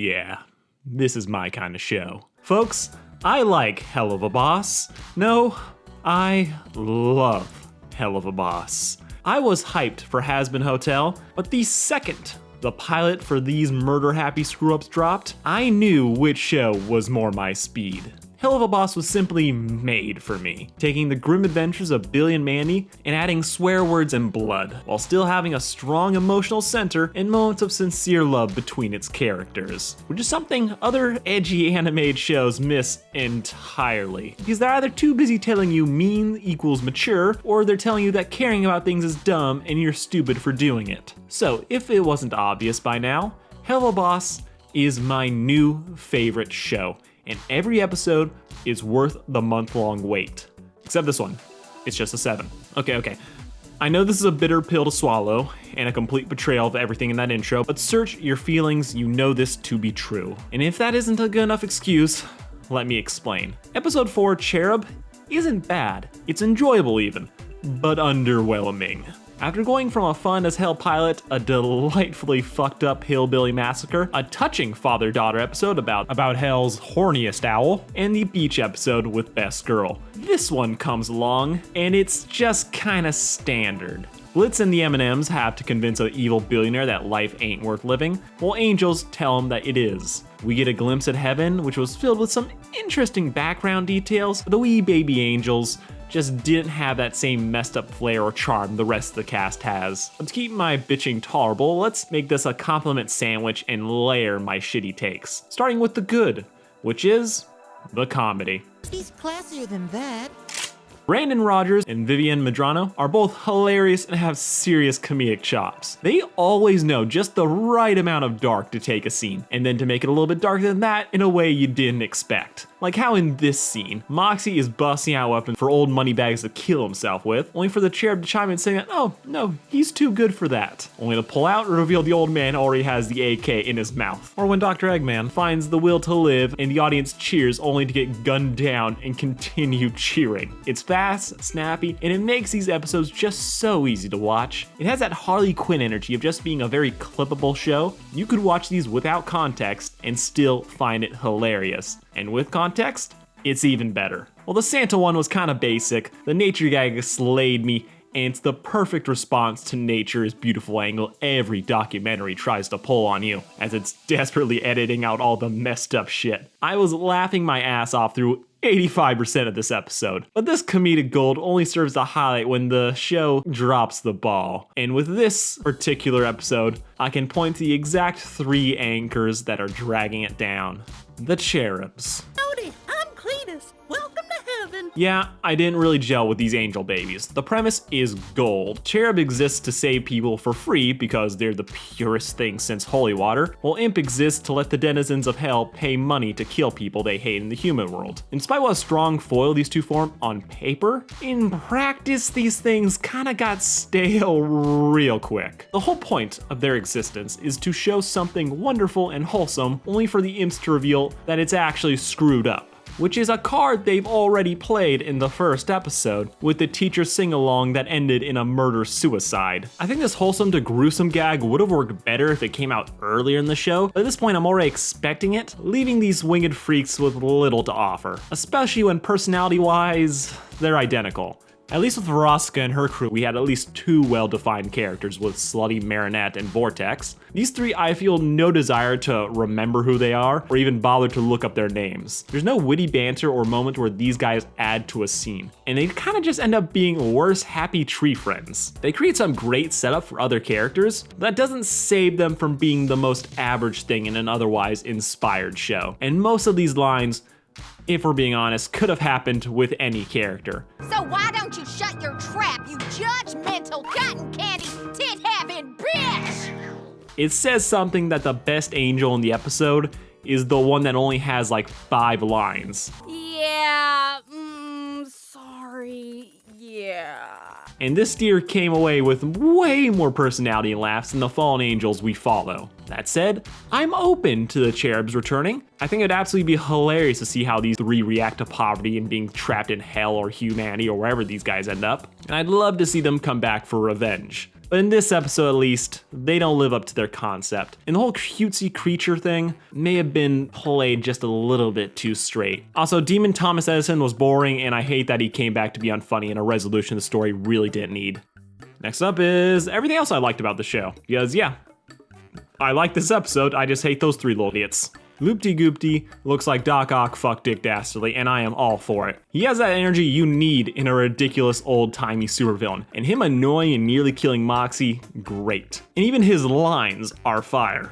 yeah, this is my kind of show. Folks, I like Hell of a Boss. No, I love Hell of a Boss. I was hyped for Has-Been Hotel, but the second the pilot for these murder-happy screw-ups dropped, I knew which show was more my speed. Hell of a Boss was simply made for me, taking the grim adventures of Billy and Mandy and adding swear words and blood, while still having a strong emotional center and moments of sincere love between its characters, which is something other edgy animated shows miss entirely, because they're either too busy telling you mean equals mature, or they're telling you that caring about things is dumb and you're stupid for doing it. So if it wasn't obvious by now, Hell of a Boss is my new favorite show, and every episode is worth the month-long wait. Except this one. It's just a 7. Okay. I know this is a bitter pill to swallow, and a complete betrayal of everything in that intro, but search your feelings, you know this to be true. And if that isn't a good enough excuse, let me explain. Episode 4, Cherub, isn't bad. It's enjoyable even, but underwhelming. After going from a fun-as-hell pilot, a delightfully fucked-up hillbilly massacre, a touching father-daughter episode about hell's horniest owl, and the beach episode with Best Girl, this one comes along, and it's just kinda standard. Blitz and the M&Ms have to convince an evil billionaire that life ain't worth living, while angels tell him that it is. We get a glimpse at heaven, which was filled with some interesting background details, but the wee baby angels just didn't have that same messed up flair or charm the rest of the cast has. But to keep my bitching tolerable, let's make this a compliment sandwich and layer my shitty takes. Starting with the good, which is the comedy. He's classier than that. Brandon Rogers and Vivian Medrano are both hilarious and have serious comedic chops. They always know just the right amount of dark to take a scene, and then to make it a little bit darker than that in a way you didn't expect. Like how in this scene, Moxie is busting out a weapon for old Moneybags to kill himself with, only for the cherub to chime in saying that, oh no, he's too good for that. Only to pull out and reveal the old man already has the AK in his mouth. Or when Dr. Eggman finds the will to live and the audience cheers only to get gunned down and continue cheering. It's fast, snappy, and it makes these episodes just so easy to watch. It has that Harley Quinn energy of just being a very clippable show. You could watch these without context and still find it hilarious. And with context, it's even better. Well, the Santa one was kinda basic, the nature gag slayed me, and it's the perfect response to nature's beautiful angle every documentary tries to pull on you, as it's desperately editing out all the messed up shit. I was laughing my ass off through 85% of this episode, but this comedic gold only serves to highlight when the show drops the ball. And with this particular episode, I can point to the exact 3 anchors that are dragging it down. The cherubs. Howdy, I'm Cletus. Welcome to heaven. Yeah, I didn't really gel with these angel babies. The premise is gold. Cherub exists to save people for free because they're the purest thing since holy water, while Imp exists to let the denizens of hell pay money to kill people they hate in the human world. And despite what a strong foil these two form on paper, in practice these things kinda got stale real quick. The whole point of their existence is to show something wonderful and wholesome, only for the imps to reveal that it's actually screwed up, which is a card they've already played in the first episode with the teacher sing-along that ended in a murder-suicide. I think this wholesome to gruesome gag would have worked better if it came out earlier in the show, but at this point I'm already expecting it, leaving these winged freaks with little to offer, especially when personality-wise, they're identical. At least with Veronica and her crew, we had at least 2 well-defined characters with Slutty, Marinette, and Vortex. These 3 I feel no desire to remember who they are, or even bother to look up their names. There's no witty banter or moment where these guys add to a scene, and they kinda just end up being worse happy tree friends. They create some great setup for other characters, but that doesn't save them from being the most average thing in an otherwise inspired show. And most of these lines, if we're being honest, could have happened with any character. So why don't you shut your trap, you judgmental cotton candy tit-having bitch? It says something that the best angel in the episode is the one that only has like 5 lines. Yeah, sorry, yeah. And this deer came away with way more personality and laughs than the fallen angels we follow. That said, I'm open to the cherubs returning. I think it'd absolutely be hilarious to see how these 3 react to poverty and being trapped in hell or humanity or wherever these guys end up. And I'd love to see them come back for revenge. but in this episode at least, they don't live up to their concept. And the whole cutesy creature thing may have been played just a little bit too straight. Also, Demon Thomas Edison was boring, and I hate that he came back to be unfunny in a resolution the story really didn't need. Next up is everything else I liked about the show. Because yeah, I like this episode, I just hate those three little idiots. Loopty-Goopty looks like Doc Ock fuck Dick Dastardly, and I am all for it. He has that energy you need in a ridiculous old-timey supervillain, and him annoying and nearly killing Moxie, great. And even his lines are fire.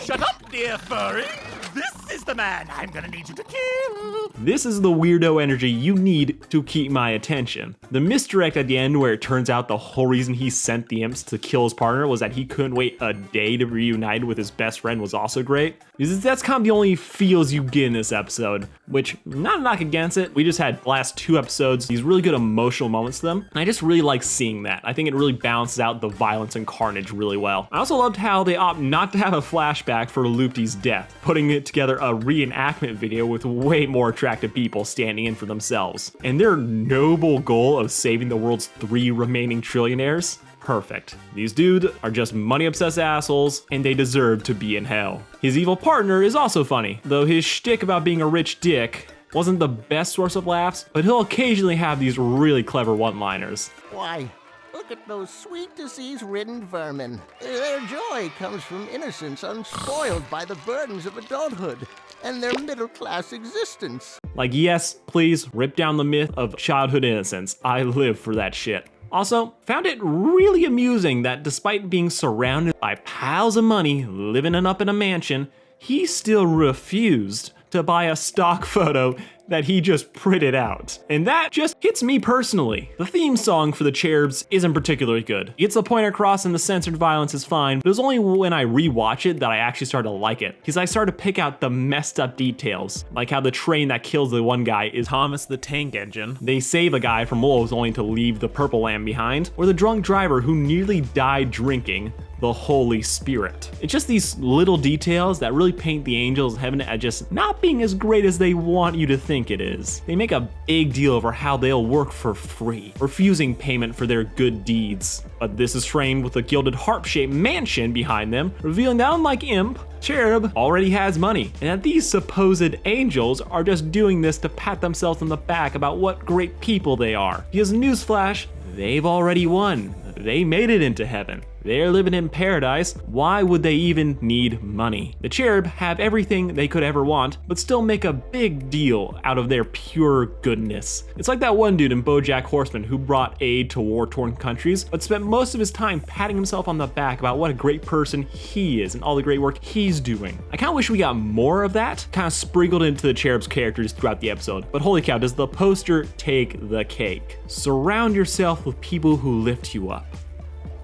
Shut up, dear furry! This is the man I'm gonna need you to kill! This is the weirdo energy you need to keep my attention. The misdirect at the end where it turns out the whole reason he sent the imps to kill his partner was that he couldn't wait a day to be reunited with his best friend was also great. Because that's kind of the only feels you get in this episode, which, not a knock against it, we just had the last 2 episodes, these really good emotional moments to them, and I just really like seeing that. I think it really balances out the violence and carnage really well. I also loved how they opt not to have a flashback for Loopty's death, putting it together a reenactment video with way more attractive people standing in for themselves. And their noble goal of saving the world's 3 remaining trillionaires? Perfect. These dudes are just money-obsessed assholes, and they deserve to be in hell. His evil partner is also funny, though his shtick about being a rich dick wasn't the best source of laughs, but he'll occasionally have these really clever one-liners. Why, look at those sweet disease-ridden vermin. Their joy comes from innocence unspoiled by the burdens of adulthood and their middle-class existence. Like, yes, please, rip down the myth of childhood innocence. I live for that shit. Also, found it really amusing that despite being surrounded by piles of money, living up in a mansion, he still refused to buy a stock photo that he just printed out. And that just hits me personally. The theme song for the Cherubs isn't particularly good. It gets the point across and the censored violence is fine, but it was only when I rewatch it that I actually started to like it. Because I started to pick out the messed up details, like how the train that kills the one guy is Thomas the Tank Engine. They save a guy from wolves only to leave the purple lamb behind, or the drunk driver who nearly died drinking the Holy Spirit. It's just these little details that really paint the angels of heaven as just not being as great as they want you to think it is. They make a big deal over how they'll work for free, refusing payment for their good deeds. But this is framed with a gilded harp-shaped mansion behind them, revealing that unlike Imp, Cherub already has money, and that these supposed angels are just doing this to pat themselves on the back about what great people they are. Because newsflash, they've already won. They made it into heaven. They're living in paradise. Why would they even need money? The Cherub have everything they could ever want, but still make a big deal out of their pure goodness. It's like that one dude in BoJack Horseman who brought aid to war-torn countries, but spent most of his time patting himself on the back about what a great person he is and all the great work he's doing. I kinda wish we got more of that, kinda sprinkled into the Cherub's characters throughout the episode. But holy cow, does the poster take the cake? Surround yourself with people who lift you up.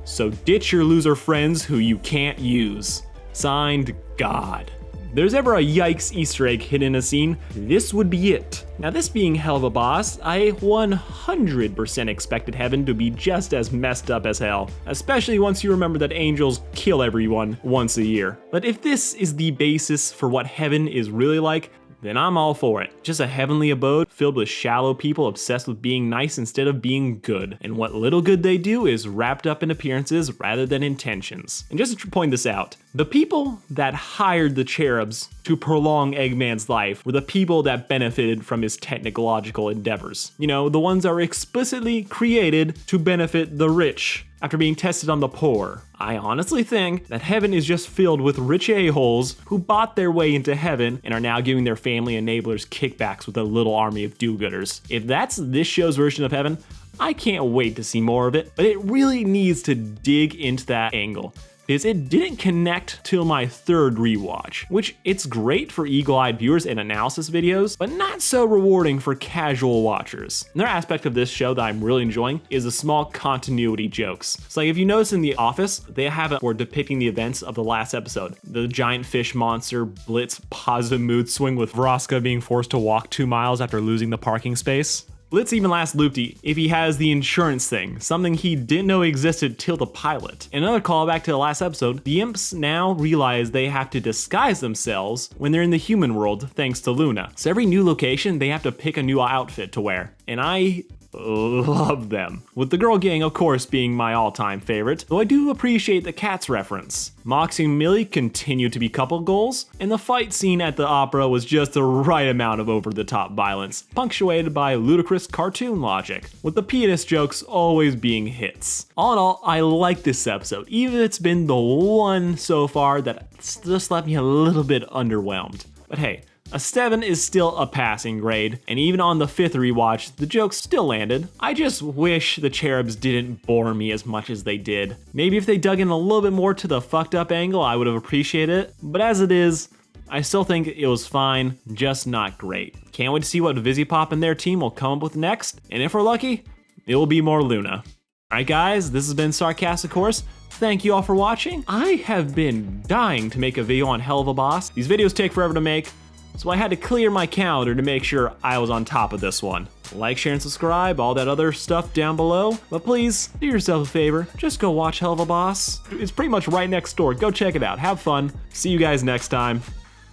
So ditch your loser friends who you can't use. Signed, God. If there's ever a yikes Easter egg hidden in a scene, this would be it. Now this being Helluva Boss, I 100% expected heaven to be just as messed up as hell, especially once you remember that angels kill everyone once a year. But if this is the basis for what heaven is really like, then I'm all for it. Just a heavenly abode filled with shallow people obsessed with being nice instead of being good. And what little good they do is wrapped up in appearances rather than intentions. And just to point this out, the people that hired the Cherubs to prolong Eggman's life were the people that benefited from his technological endeavors. You know, the ones that were explicitly created to benefit the rich after being tested on the poor. I honestly think that heaven is just filled with rich a-holes who bought their way into heaven and are now giving their family enablers kickbacks with a little army of do-gooders. If that's this show's version of heaven, I can't wait to see more of it, but it really needs to dig into that angle. Because it didn't connect till my 3rd rewatch, which it's great for eagle-eyed viewers and analysis videos, but not so rewarding for casual watchers. Another aspect of this show that I'm really enjoying is the small continuity jokes. So like if you notice in The Office, they have it for depicting the events of the last episode. The giant fish monster Blitz positive mood swing with Vraska being forced to walk 2 miles after losing the parking space. Blitz even asked Loopty if he has the insurance thing, something he didn't know existed till the pilot. Another callback to the last episode, the imps now realize they have to disguise themselves when they're in the human world thanks to Luna. So every new location, they have to pick a new outfit to wear. And I love them. With the girl gang, of course, being my all-time favorite, though I do appreciate the Cats reference. Moxie and Millie continue to be couple goals, and the fight scene at the opera was just the right amount of over-the-top violence, punctuated by ludicrous cartoon logic, with the pianist jokes always being hits. All in all, I like this episode, even if it's been the one so far that just left me a little bit underwhelmed. But hey, a 7 is still a passing grade, and even on the 5th rewatch, the jokes still landed. I just wish the cherubs didn't bore me as much as they did. Maybe if they dug in a little bit more to the fucked up angle, I would have appreciated it, but as it is, I still think it was fine, just not great. Can't wait to see what Visipop and their team will come up with next, and if we're lucky, it will be more Luna. Alright guys, this has been Sarcastic Horse. Thank you all for watching. I have been dying to make a video on Helluva Boss. These videos take forever to make, so I had to clear my calendar to make sure I was on top of this one. Like, share, and subscribe, all that other stuff down below. But please, do yourself a favor, just go watch Helluva Boss. It's pretty much right next door. Go check it out, have fun. See you guys next time.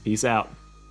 Peace out.